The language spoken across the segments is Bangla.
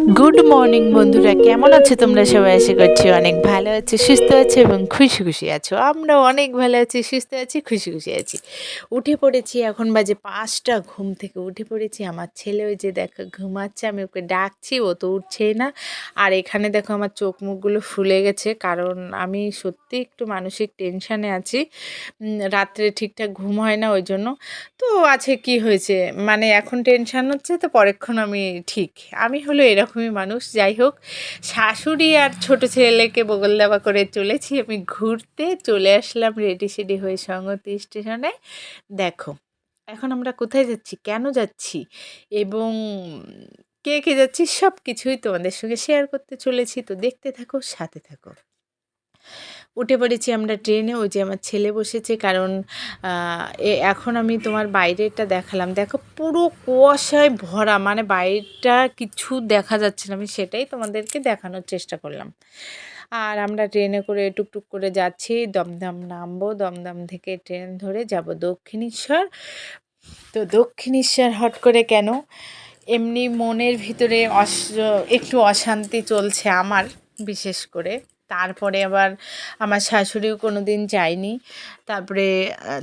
গুড মর্নিং বন্ধুরা, কেমন আছো তোমরা সবাই? আশা করছি অনেক ভালো আছো, সুস্থ আছো এবং খুশি খুশি আছো। আমরাও অনেক ভালো আছি, সুস্থ আছি, খুশি খুশি আছি। উঠে পড়েছি, এখন বাজে ৫টা, ঘুম থেকে উঠে পড়েছি। আমার ছেলে ওই যে দেখো ঘুমাচ্ছে, আমি ওকে ডাকছি, ও তো উঠছেই না। আর এখানে দেখো আমার চোখ মুখগুলো ফুলে গেছে, কারণ আমি সত্যি একটু মানসিক টেনশানে আছি। রাত্রে ঠিকঠাক ঘুম হয় না ওই জন্য। তো আছে কি হয়েছে, মানে এখন টেনশান হচ্ছে তো পরেক্ষণ আমি ঠিক। আমি হলো এরকমই মানুষ। যাই হোক, শাশুড়ি আর ছোট ছেলেকে বগল দাবা করে চলেছি আমি ঘুরতে। চলে আসলাম রেডি সেডি হয়ে সংগতি স্টেশনে। দেখো এখন আমরা কোথায় যাচ্ছি, কেন যাচ্ছি এবং কে কে যাচ্ছি সব কিছুই তোমাদের সঙ্গে শেয়ার করতে চলেছি। তো দেখতে থাকো, সাথে থাকো। উঠে পড়েছি আমরা ট্রেনে, ওই যে আমার ছেলে বসেছে, কারণ এখন আমি তোমার বাইরেটা দেখালাম, দেখো পুরো কুয়াশায় ভরা, মানে বাইরেটা কিছু দেখা যাচ্ছে না, আমি সেটাই তোমাদেরকে দেখানোর চেষ্টা করলাম। আর আমরা ট্রেনে করে টুকটুক করে যাচ্ছি, দমদম নামবো, দমদম থেকে ট্রেন ধরে যাব দক্ষিণেশ্বর। তো দক্ষিণেশ্বর হট করে কেন, এমনি মনের ভিতরে একটু অশান্তি চলছে আমার, বিশেষ করে। তারপরে আবার আমার শাশুড়িও কোনো দিন যায়নি। তারপরে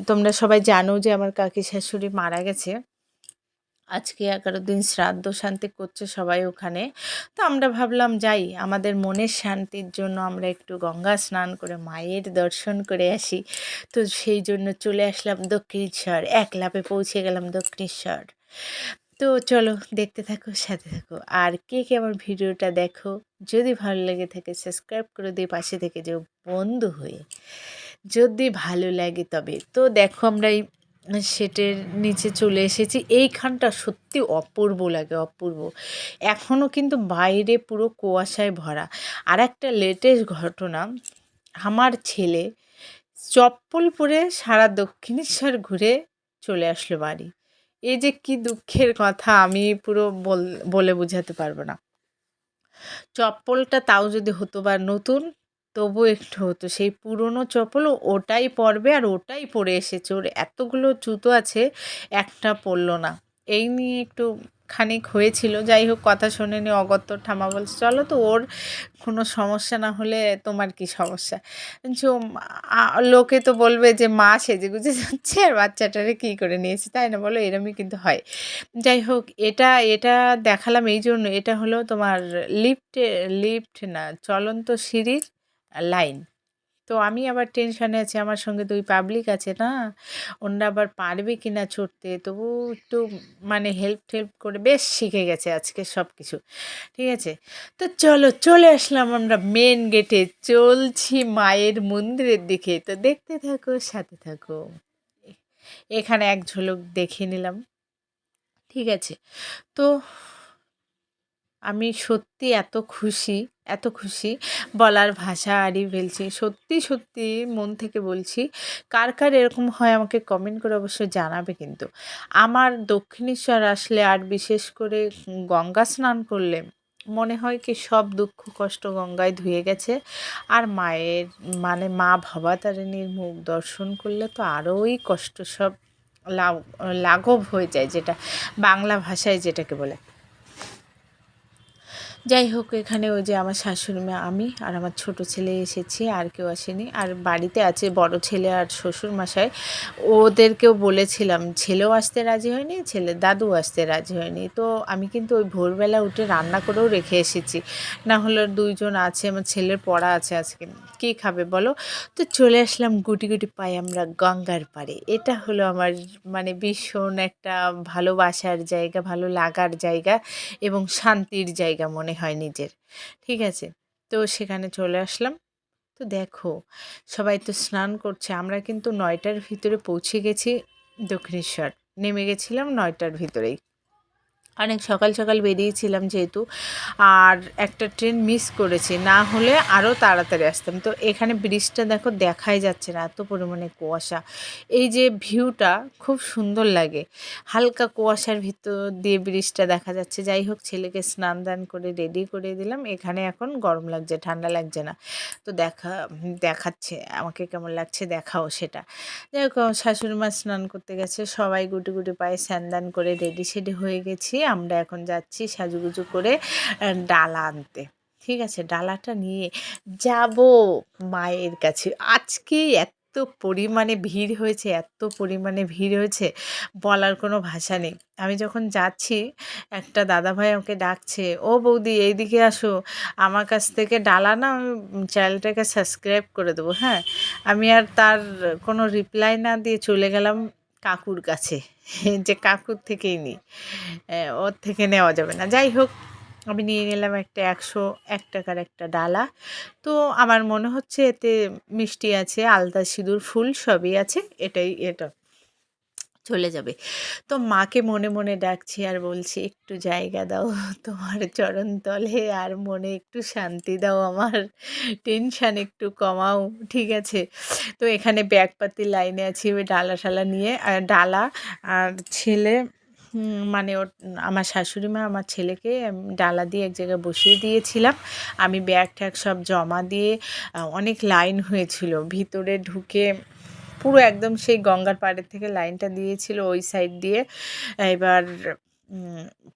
তোমরা সবাই জানো যে আমার কাকি শাশুড়ি মারা গেছে। আজকে 11 দিন শ্রাদ্ধ শান্তি করছে সবাই ওখানে। তো আমরা ভাবলাম যাই, আমাদের মনের শান্তির জন্য আমরা একটু গঙ্গা স্নান করে মায়ের দর্শন করে আসি। তো সেই জন্য চলে আসলাম দক্ষিণেশ্বর, এক লাফে পৌঁছে গেলাম দক্ষিণেশ্বর। তো চলো দেখতে থাকো, সাথে থাকো। আর কে কে আমার ভিডিওটা দেখো, যদি ভালো লেগে থাকে সাবস্ক্রাইব করে দিয়ে পাশে থেকে যেও বন্ধু হয়ে, যদি ভালো লাগে তবে। তো দেখো আমরা এই সেটের নিচে চলে এসেছি। এইখানটা সত্যি অপূর্ব লাগে, অপূর্ব। এখনও কিন্তু বাইরে পুরো কুয়াশায় ভরা। আর একটা লেটেস্ট ঘটনা, আমার ছেলে চপ্পল পরে সারা দক্ষিণেশ্বর ঘুরে চলে আসলো বাড়ি। এই যে কি দুঃখের কথা, আমি পুরো বলে বোঝাতে পারবো না। চপ্পলটা তাও যদি হতো বা নতুন, তবু একটু হতো, সেই পুরনো চপ্পল ওটাই পরবে আর ওটাই পরে এসেছে। ওর এতগুলো জুতো আছে, একটা পরলো না। এই নিয়ে একটু খানিক হয়েছিল। যাই হোক, কথা শোনেনি, অগত্য ঠামা বলছে চলো তো, ওর কোনো সমস্যা না হলে তোমার কি সমস্যা। যে লোকে তো বলবে যে মা সেজেগুজে যাচ্ছে আর বাচ্চাটারে কী করে নিয়েছে, তাই না বলো? এরমই কিন্তু হয়। যাই হোক, এটা এটা দেখালাম এই জন্য, এটা হলো তোমার লিফট না, চলন্ত সিঁড়ির লাইন। তো আমি আবার টেনশানে আছি, আমার সঙ্গে 2 পাবলিক আছে না, ওনারা আবার পারবে কি না চড়তে। তবু একটু মানে হেল্প করে বেশ শিখে গেছে আজকে সব কিছু। ঠিক আছে? তো চলো চলে আসলাম আমরা মেন গেটে, চলছি মায়ের মন্দিরের দিকে। তো দেখতে থাকো, সাথে থাকো। এখানে এক ঝলক দেখে নিলাম। ঠিক আছে? তো আমি সত্যি এত খুশি, বলার ভাষা হারিয়ে ফেলছি। সত্যি, সত্যি মন থেকে বলছি। কার, কার এরকম হয় আমাকে কমেন্ট করে অবশ্যই জানাবে কিন্তু। আমার দক্ষিণেশ্বর আসলে আর বিশেষ করে গঙ্গা স্নান করলে মনে হয় কি সব দুঃখ কষ্ট গঙ্গায় ধুয়ে গেছে। আর মায়ের মানে মা ভবতারিণীর মুখ দর্শন করলে তো আরোই কষ্ট সব লাঘ লাঘব হয়ে যায়, যেটা বাংলা ভাষায় যেটাকে বলে। যাই হোক, এখানে ওই যে আমার শাশুড়ি মা, আমি আর আমার ছোট ছেলে এসেছি, আর কেউ আসেনি। আর বাড়িতে আছে বড় ছেলে আর শ্বশুরমশাই। ওদেরকেও বলেছিলাম, ছেলেও আসতে রাজি হয়নি, ছেলের দাদু আসতে রাজি হয়নি। তো আমি কিন্তু ওই ভোরবেলা উঠে রান্না করেও রেখে এসেছি, না হলে 2জন আছে, আমার ছেলের পড়া আছে আজকে, কী খাবে বলো? তো চলে আসলাম গুটি গুটি পায়ে আমরা গঙ্গার পাড়ে। এটা হলো আমার মানে ভীষণ একটা ভালোবাসার জায়গা, ভালো লাগার জায়গা এবং শান্তির জায়গা মনে হয় নিজের। ঠিক আছে? তো সেখানে চলে আসলাম। তো দেখো সবাই তো স্নান করছে। আমরা কিন্তু 9টার ভিতরে পৌঁছে গেছি দক্ষিণেশ্বর। নেমে গেছিলাম 9টার ভিতরেই। অনেক সকাল সকাল বেরিয়েছিলাম যেহেতু, আর একটা ট্রেন মিস করেছি, না হলে আরও তাড়াতাড়ি আসতাম। তো এখানে ব্রিজটা দেখো দেখাই যাচ্ছে না, এত পরিমাণে কুয়াশা। এই যে ভিউটা খুব সুন্দর লাগে, হালকা কুয়াশার ভিতর দিয়ে ব্রিজটা দেখা যাচ্ছে। যাই হোক, ছেলেকে স্নান দান করে রেডি করে দিলাম। এখানে এখন গরম লাগছে, ঠান্ডা লাগছে না। তো দেখাচ্ছে আমাকে কেমন লাগছে, দেখাও সেটা। যাই হোক, শাশুড়ি মা স্নান করতে গেছে, সবাই গুটি গুটি পায়ে স্নান দান করে রেডি সেডি হয়ে গেছি। আমরা এখন যাচ্ছি সাজুগুজু করে ডালা আনতে। ঠিক আছে, ডালাটা নিয়ে যাব মায়ের কাছে। আজকে এত পরিমাণে ভিড় হয়েছে, এত পরিমাণে ভিড় হয়েছে, বলার কোনো ভাষা নেই। আমি যখন যাচ্ছি একটা দাদাভাই আমাকে ডাকছে, "ও বৌদি এইদিকে আসো, আমার কাছ থেকে ডালা নাও, আমি চ্যানেলটাকে সাবস্ক্রাইব করে দেবো।" হ্যাঁ, আমি আর তার কোনো রিপ্লাই না দিয়ে চলে গেলাম কাকুর কাছে, যে কাকুর থেকেই নিই, ওর থেকে নেওয়া যাবে না। যাই হোক, আমি নিয়ে নিলাম একটা ১০১ টাকার একটা ডালা। তো আমার মনে হচ্ছে এতে মিষ্টি আছে, আলতা, সিঁদুর, ফুল সবই আছে। এটা চলে যাবে। তো মাকে মনে মনে ডাকছি আর বলছি, "একটু জায়গা দাও তোমার চরণতলে, আর মনে একটু শান্তি দাও আমার, টেনশান একটু কমাও।" ঠিক আছে? তো এখানে ব্যাগপাতি লাইনে আছি ওই ডালা-টালা নিয়ে। আর ডালা আর ছেলে, মানে আমার শাশুড়ি মা আমার ছেলেকে ডালা দিয়ে এক জায়গায় বসিয়ে দিয়েছিলাম। আমি ব্যাগ-ট্যাগ সব জমা দিয়ে অনেক লাইন হয়েছিল। ভিতরে ঢুকে পুরো একদম সেই গঙ্গার পাড়ের থেকে লাইনটা দিয়েছিল ওই সাইড দিয়ে। এবার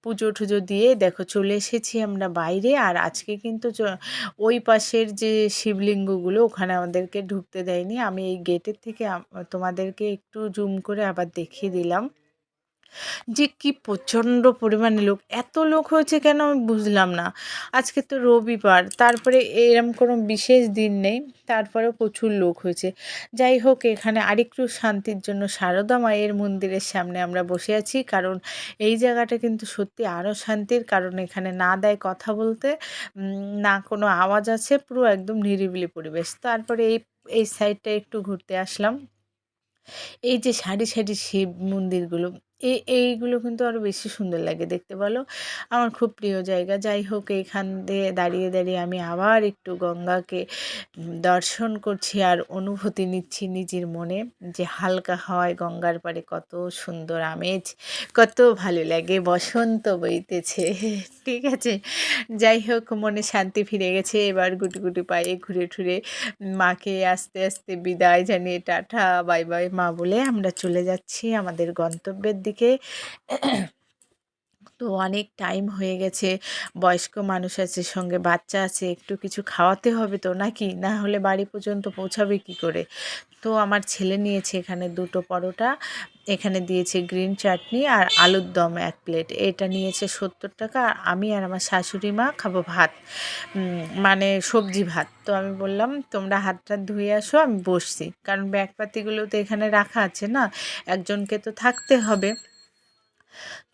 পুজো-টুজো দিয়ে দেখো চলে এসেছি আমরা বাইরে। আর আজকে কিন্তু ওই পাশের যে শিবলিঙ্গগুলো ওখানে আমাদেরকে ঢুকতে দেয়নি। আমি এই গেটের থেকে তোমাদেরকে একটু জুম করে আবার দেখিয়ে দিলাম যে কি প্রচণ্ড পরিমাণে লোক। এত লোক হয়েছে কেন আমি বুঝলাম না। আজকে তো রবিবার, তারপরে এরম কোনো বিশেষ দিন নেই, তারপরেও প্রচুর লোক হয়েছে। যাই হোক, এখানে আরেকটু শান্তির জন্য সারদা মায়ের মন্দিরের সামনে আমরা বসে আছি, কারণ এই জায়গাটা কিন্তু সত্যি আরও শান্তির, কারণ এখানে না দেয় কথা বলতে, না কোনো আওয়াজ আছে, পুরো একদম নিরিবিলি পরিবেশ। তারপরে এই সাইডটা একটু ঘুরতে আসলাম। এই যে সারি সারি শিব মন্দিরগুলো, এইগুলো কিন্তু আরও বেশি সুন্দর লাগে দেখতে, বলো? আমার খুব প্রিয় জায়গা। যাই হোক, এইখান দিয়ে দাঁড়িয়ে দাঁড়িয়ে আমি আবার একটু গঙ্গাকে দর্শন করছি আর অনুভূতি নিচ্ছি নিজের মনে, যে হালকা হাওয়ায় গঙ্গার পাড়ে কত সুন্দর আমেজ, কত ভালো লাগে, বসন্ত বইতেছে। ঠিক আছে, যাই হোক, মনে শান্তি ফিরে গেছে। এবার গুটি গুটি পায়ে ঘুরে ঠুরে মাকে আস্তে আস্তে বিদায় জানিয়ে টাটা বাই বাই মা বলে আমরা চলে যাচ্ছি আমাদের গন্তব্যের দিকে। তো অনেক টাইম হয়ে গেছে, বয়স্ক মানুষ আছে, সঙ্গে বাচ্চা আছে, একটু কিছু খাওয়াতে হবে তো নাকি, না হলে বাড়ি পর্যন্ত পৌঁছাবে কি করে? তো আমার ছেলে নিয়েছে এখানে 2টো পরোটা, এখানে দিয়েছে গ্রিন চাটনি আর আলুর দম 1 প্লেট, এটা নিয়েছে 70 টাকা। আর আমি আর আমার শাশুড়ি মা খাবো ভাত, মানে সবজি ভাত। তো আমি বললাম, তোমরা হাত টাত ধুয়ে আসো, আমি বসছি, কারণ ব্যাগপাতিগুলো তো এখানে রাখা আছে না, একজনকে তো থাকতে হবে।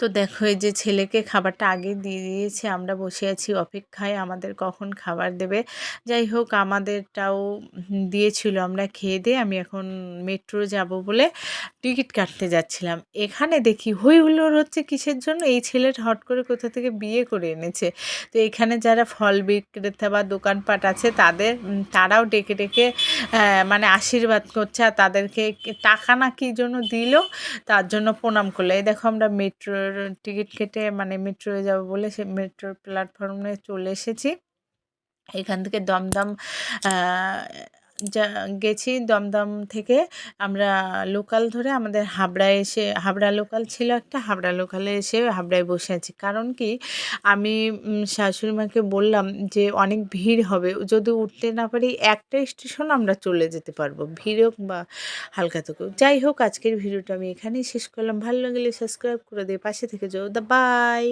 তো দেখো, এই যে ছেলেকে খাবারটা আগে দিয়ে দিয়েছে, আমরা বসে আছি অপেক্ষায় আমাদের কখন খাবার দেবে। যাই হোক, আমাদেরটাও দিয়েছিল, আমরা খেয়ে দিয়ে আমি এখন মেট্রো যাব বলে টিকিট কাটতে যাচ্ছিলাম। এখানে দেখি হই হুল্লোড় হচ্ছে কিসের জন্য, এই ছেলেটা হট করে কোথা থেকে বিয়ে করে এনেছে। তো এখানে যারা ফল বিক্রেতা বা দোকানপাট আছে তারাও ডেকে ডেকে মানে আশীর্বাদ করছে, আর তাদেরকে টাকা না কী জন্য দিল, তার জন্য প্রণাম করলো। এই দেখো, আমরা মেট্রোর টিকিট কেটে মানে মেট্রোয় যাবো বলে সে মেট্রোর প্ল্যাটফর্মে চলে এসেছি। এখান থেকে দমদম আ যা গেছি, দমদম থেকে আমরা লোকাল ধরে আমাদের হাবড়ায় এসে, হাবড়া লোকাল ছিল একটা, হাবড়া লোকালে এসে হাবড়ায় বসে আছি। কারণ কি, আমি শাশুড়ি মাকে বললাম যে অনেক ভিড় হবে, যদি উঠতে না পারি একটা স্টেশন আমরা চলে যেতে পারবো, ভিড় হোক বা হালকা থাকুক। যাই হোক, আজকের ভিডিওটা আমি এখানেই শেষ করলাম। ভালো লাগলে সাবস্ক্রাইব করে দিয়ে পাশে থেকে যাও। বাই।